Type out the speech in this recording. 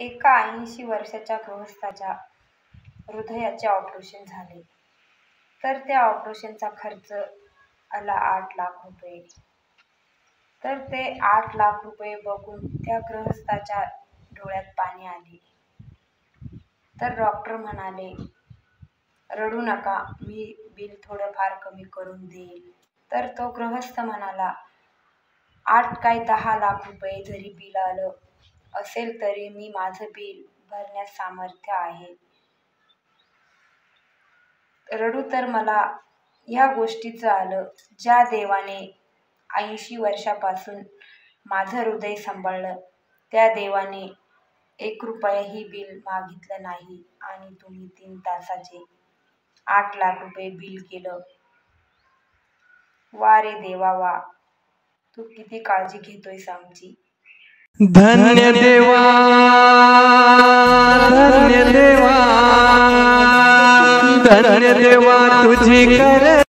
एका 80 वर्षाच्या गृहस्थाच्या हृदयाचे ऑपरेशन झाले, तर त्या ऑपरेशनचा खर्च आला 8 लाख रुपये. तर ते 8 लाख रुपये बघून त्या गृहस्थाच्या डोळ्यात पाणी आले. तर डॉक्टर म्हणाले, रडू नका, मी बिल थोडंफार कमी करून देईल. तर तो गृहस्थ म्हणाला, 8 काय 10 लाख रुपये जरी बिल आलं असेल तरी मी माझं बिल भरण्यास सामर्थ्य आहे. रडू तर मला या गोष्टीचं आलं, ज्या देवाने 80 वर्षापासून माझं हृदय सांभाळलं त्या देवाने 1 रुपयाही बिल मागितलं नाही आणि तुम्ही 3 तासाचे 8 लाख रुपये बिल केलं. वा रे देवा वा, तू किती काळजी घेतोयस आमची. धन्य देवा, धन्य देवा, धन्य देवा तुझी कर